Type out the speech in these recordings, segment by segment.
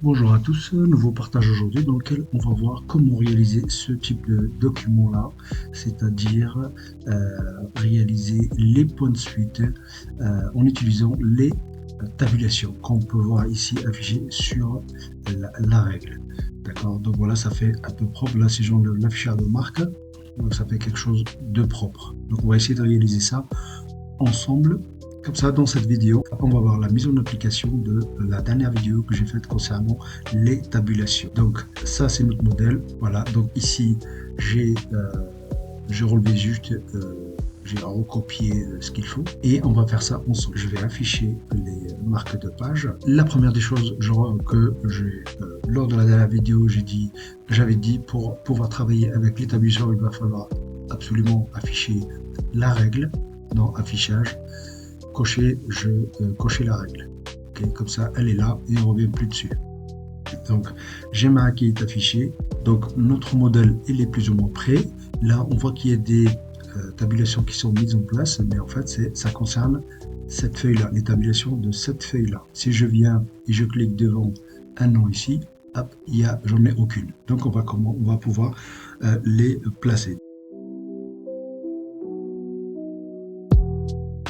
Bonjour à tous, nouveau partage aujourd'hui dans lequel on va voir comment réaliser ce type de document-là, c'est-à-dire réaliser les points de suite en utilisant les tabulations qu'on peut voir ici affichées sur la règle. D'accord. Donc voilà, ça fait un peu propre. Là, si j'enlève l'affichage de marque, donc ça fait quelque chose de propre. Donc on va essayer de réaliser ça ensemble. Comme ça, dans cette vidéo, on va voir la mise en application de la dernière vidéo que j'ai faite concernant les tabulations. Donc ça, c'est notre modèle. Voilà, donc ici, j'ai relevé juste, j'ai recopié ce qu'il faut et on va faire ça ensemble. Je vais afficher les marques de page. La première des choses que lors de la dernière vidéo, j'avais dit pour pouvoir travailler avec les tabulations, il va falloir absolument afficher la règle dans affichage. Cocher la règle. Okay, comme ça, elle est là et on ne revient plus dessus. Donc, GMA qui est affiché. Donc, notre modèle, il est plus ou moins prêt. Là, on voit qu'il y a des tabulations qui sont mises en place, mais en fait, ça concerne cette feuille-là, les tabulations de cette feuille-là. Si je viens et je clique devant un nom ici, hop, j'en ai aucune. Donc, on va pouvoir les placer.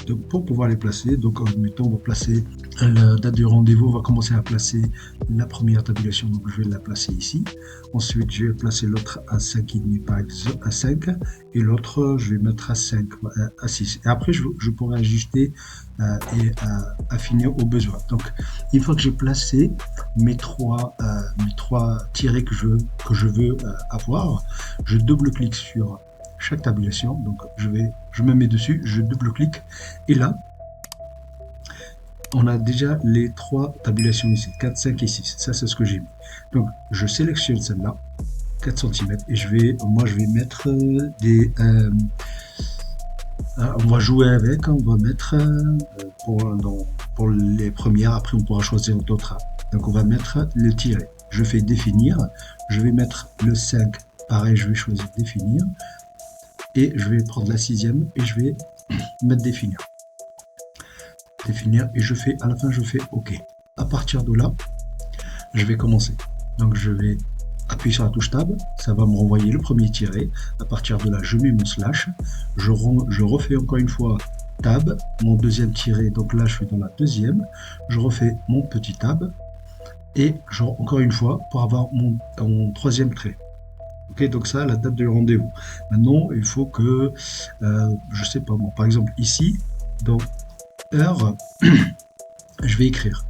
Donc pour pouvoir les placer, donc en mettant, on va placer la date du rendez-vous, on va commencer à placer la première tabulation, donc je vais la placer ici. Ensuite, je vais placer l'autre à 5,5 par exemple, à 5, et l'autre, je vais mettre à 5, à 6. Et après, je pourrai ajuster et affiner au besoin. Donc, une fois que j'ai placé mes trois tirets que je veux avoir, je double-clique sur chaque tabulation, donc je me mets dessus, je double-clique et là on a déjà les trois tabulations ici, 4, 5 et 6, ça c'est ce que j'ai mis. Donc je sélectionne celle-là, 4 cm, et moi je vais mettre on va jouer avec, on va mettre pour les premières, après on pourra choisir d'autres. Donc on va mettre le tiret, je fais définir, je vais mettre le 5, pareil je vais choisir définir, et je vais prendre la 6e et je vais mettre définir et à la fin je fais OK. À partir de là, je vais commencer. Donc je vais appuyer sur la touche tab, ça va me renvoyer le premier tiret. À partir de là, je mets mon slash, je refais encore une fois tab, mon deuxième tiret, donc là je suis dans la deuxième, je refais mon petit tab et encore une fois pour avoir mon troisième trait. Ok, donc ça, la date du rendez-vous. Maintenant, il faut que, je sais pas, bon, par exemple ici, dans heure, je vais écrire.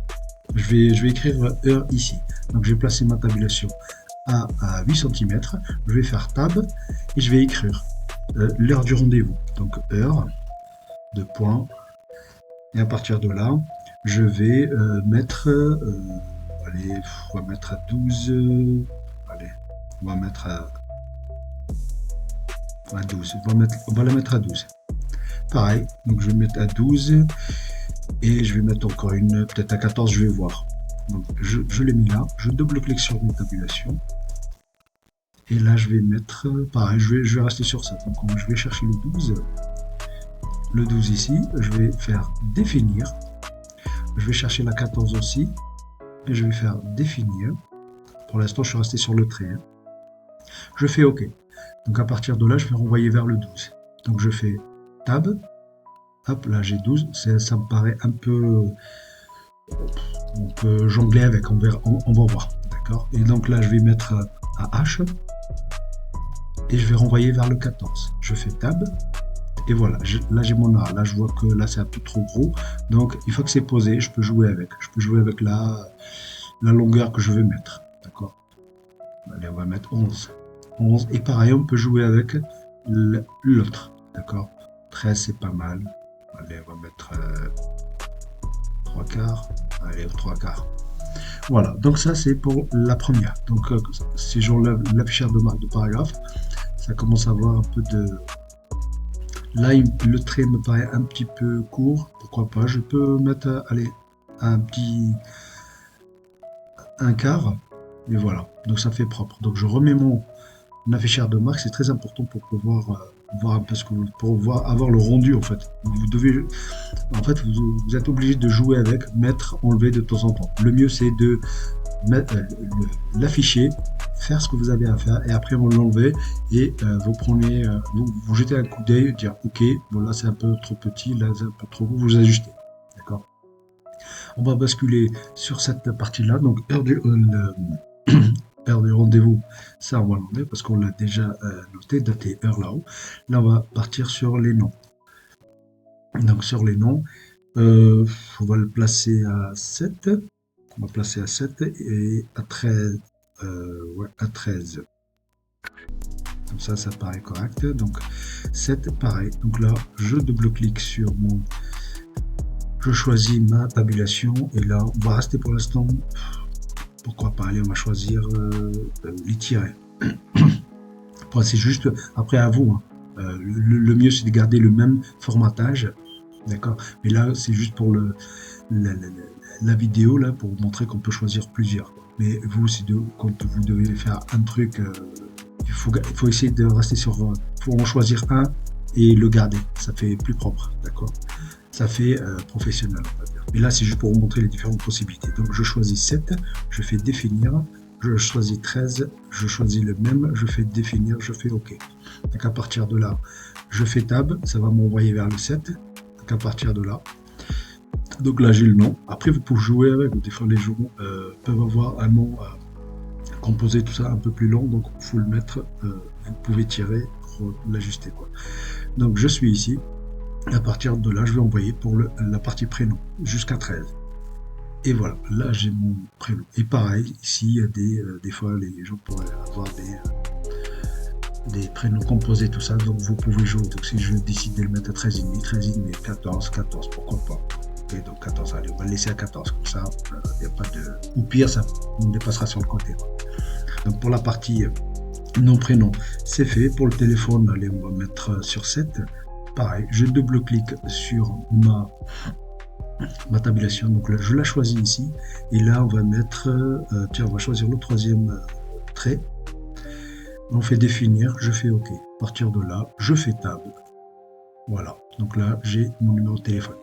Je vais écrire heure ici. Donc, je vais placer ma tabulation à 8 cm. Je vais faire tab et je vais écrire l'heure du rendez-vous. Donc, heure, de point. Et à partir de là, je vais mettre, allez, on va mettre à 12, allez, on va mettre à 12. On va la mettre à 12. Pareil, donc je vais mettre à 12 et je vais mettre encore une, peut-être à 14, je vais voir. Donc je l'ai mis là, je double-clique sur mes tabulations. Et là, je vais mettre, pareil, je vais rester sur ça. Donc je vais chercher le 12. Le 12 ici, je vais faire définir. Je vais chercher la 14 aussi. Et je vais faire définir. Pour l'instant, je suis resté sur le trait. Je fais OK. Donc à partir de là, je vais renvoyer vers le 12. Donc je fais tab. Hop, là j'ai 12. Ça me paraît un peu... On peut jongler avec, on va voir. D'accord. Et donc là, je vais mettre à H. Et je vais renvoyer vers le 14. Je fais tab. Et voilà, là j'ai mon A. Là je vois que là c'est un peu trop gros. Donc une fois que c'est posé, je peux jouer avec. Je peux jouer avec la longueur que je veux mettre. D'accord. Allez, on va mettre 11. 11. Et pareil, on peut jouer avec l'autre. D'accord. 13, c'est pas mal. Allez, on va mettre 3 quarts. Allez, 3 quarts. Voilà, donc ça c'est pour la première. Donc si j'enlève l'affichage de marque de paragraphe, ça commence à avoir un peu de... Là, le trait me paraît un petit peu court. Pourquoi pas? Je peux mettre, allez, un quart. Et voilà, donc ça fait propre. Donc je remets mon affichage de marque. C'est très important pour pouvoir voir un peu avoir le rendu en fait. Vous êtes obligé de jouer avec, mettre, enlever de temps en temps. Le mieux c'est de l'afficher, faire ce que vous avez à faire, et après vous l'enlevez et vous prenez, vous jetez un coup d'œil, dire ok, bon là c'est un peu trop petit, là c'est un peu trop gros, vous ajustez. D'accord. On va basculer sur cette partie-là, donc heure du rendez-vous, ça on va l'enlever parce qu'on l'a déjà noté, date et heure là-haut. Là on va partir sur les noms. Donc sur les noms, on va le placer à 7. On va placer à 7 et à 13. Ouais, à 13. Comme ça paraît correct. Donc 7, pareil. Donc là, je double-clique sur mon... Je choisis ma tabulation et là, on va rester pour l'instant. Pourquoi pas, allez, on va choisir les tirets. C'est juste, après à vous. Hein. Le mieux, c'est de garder le même formatage. D'accord. Mais là, c'est juste pour la vidéo, là, pour vous montrer qu'on peut choisir plusieurs. Mais vous, quand vous devez faire un truc, il faut essayer de rester sur... faut en choisir un et le garder. Ça fait plus propre, d'accord. Ça fait professionnel, on va dire. Mais là, c'est juste pour vous montrer les différentes possibilités. Donc, je choisis 7, je fais définir. Je choisis 13, je choisis le même, je fais définir, je fais OK. Donc, à partir de là, je fais tab, ça va m'envoyer vers le 7. Donc, à partir de là, donc là j'ai le nom. Après vous pouvez jouer avec, des fois les jeux peuvent avoir un nom composé, tout ça un peu plus long, donc il faut le mettre, vous pouvez tirer pour l'ajuster, quoi. Donc je suis ici, à partir de là je vais envoyer pour la partie prénom jusqu'à 13. Et voilà, là j'ai mon prénom. Et pareil, ici il y a des fois les gens pourraient avoir des prénoms composés, tout ça, donc vous pouvez jouer. Donc si je décide de le mettre à 13,5, 13,5, 14, 14, pourquoi pas. Ok, donc 14, allez, on va le laisser à 14, comme ça, il n'y a pas de... Ou pire, ça on dépassera sur le côté. Donc pour la partie nom, prénom, c'est fait. Pour le téléphone, allez, on va mettre sur 7. Pareil, je double-clique sur ma tabulation, donc là, je la choisis ici, et là on va mettre, tiens, on va choisir le troisième trait. On fait définir, je fais OK. À partir de là, je fais tab. Voilà. Donc là, j'ai mon numéro de téléphone.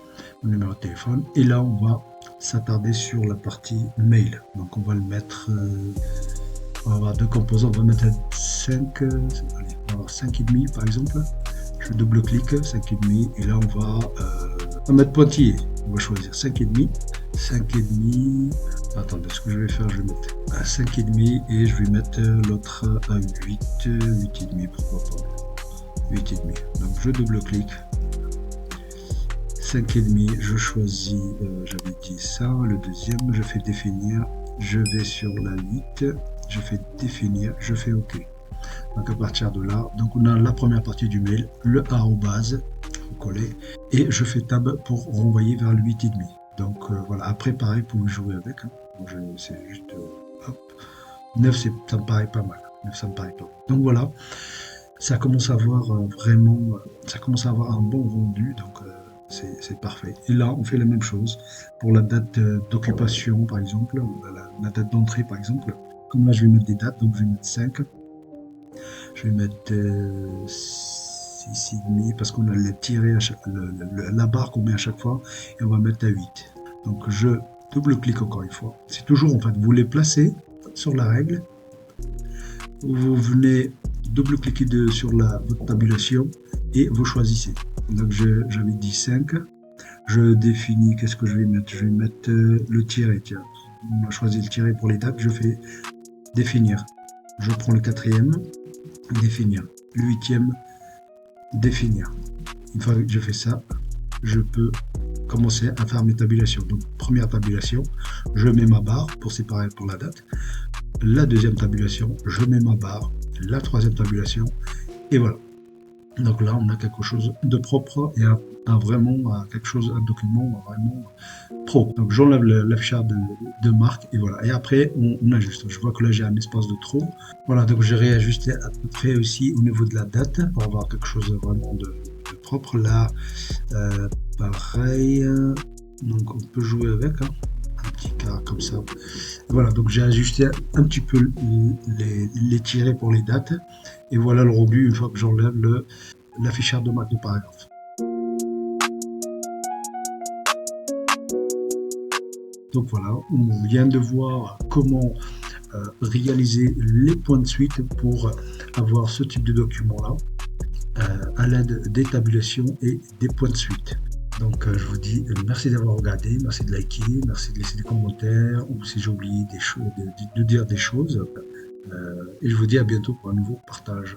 Mon numéro de téléphone. Et là, on va s'attarder sur la partie mail. Donc on va le mettre... on va avoir deux composants. On va mettre 5... allez, on va avoir 5,5 par exemple. Je double-clique, 5,5. Et là, on va mettre pointillé. On va choisir 5,5. 5,5... Attendez, ce que je vais faire, je vais mettre à 5,5 et je vais mettre l'autre à 8, 8,5, pourquoi pas. 8,5. Donc je double-clique. 5,5, je choisis, j'avais dit ça, le deuxième, je fais définir, je vais sur la 8, je fais définir, je fais OK. Donc à partir de là, donc on a la première partie du mail, le arrobase, vous collez, et je fais tab pour renvoyer vers le 8,5. Donc voilà, après pareil, pour jouer avec, hein. C'est juste, hop, 9, ça me paraît pas mal. 9, ça me paraît pas mal. Donc voilà, ça commence à avoir vraiment, ça commence à avoir un bon rendu, donc c'est parfait. Et là, on fait la même chose pour la date d'occupation, par exemple, la date d'entrée, par exemple. Comme là, je vais mettre des dates, donc je vais mettre 5. Je vais mettre 6,5 parce qu'on a les tirés, la barre qu'on met à chaque fois, et on va mettre à 8. Donc je double-clique encore une fois. C'est toujours, en fait, vous les placez sur la règle. Vous venez double-cliquer sur votre tabulation et vous choisissez. Donc j'avais dit 5. Je définis, qu'est-ce que je vais mettre? Je vais mettre le tiret. Tiens, on a choisi le tiret pour les dates. Je fais définir. Je prends le 4e, définir. Le 8e, définir. Une fois que je fais ça, je peux commencer à faire mes tabulations. Donc première tabulation, je mets ma barre pour séparer pour la date. La deuxième tabulation, je mets ma barre. La troisième tabulation, et voilà. Donc là, on a quelque chose de propre et vraiment quelque chose, un document vraiment pro. Donc j'enlève l'affichage de marque et voilà. Et après, on ajuste. Je vois que là, j'ai un espace de trop. Voilà, donc j'ai réajusté à peu près aussi au niveau de la date pour avoir quelque chose vraiment de propre. Là, pareil. Donc on peut jouer avec, hein. Un petit cas comme ça. Voilà, donc j'ai ajusté un petit peu les tirets pour les dates. Et voilà le rendu une fois que j'enlève l'affichage de marque de paragraphe. Donc voilà, on vient de voir comment réaliser les points de suite pour avoir ce type de document-là à l'aide des tabulations et des points de suite. Donc je vous dis merci d'avoir regardé, merci de liker, merci de laisser des commentaires ou si j'ai oublié des choses, de dire des choses. Et je vous dis à bientôt pour un nouveau partage.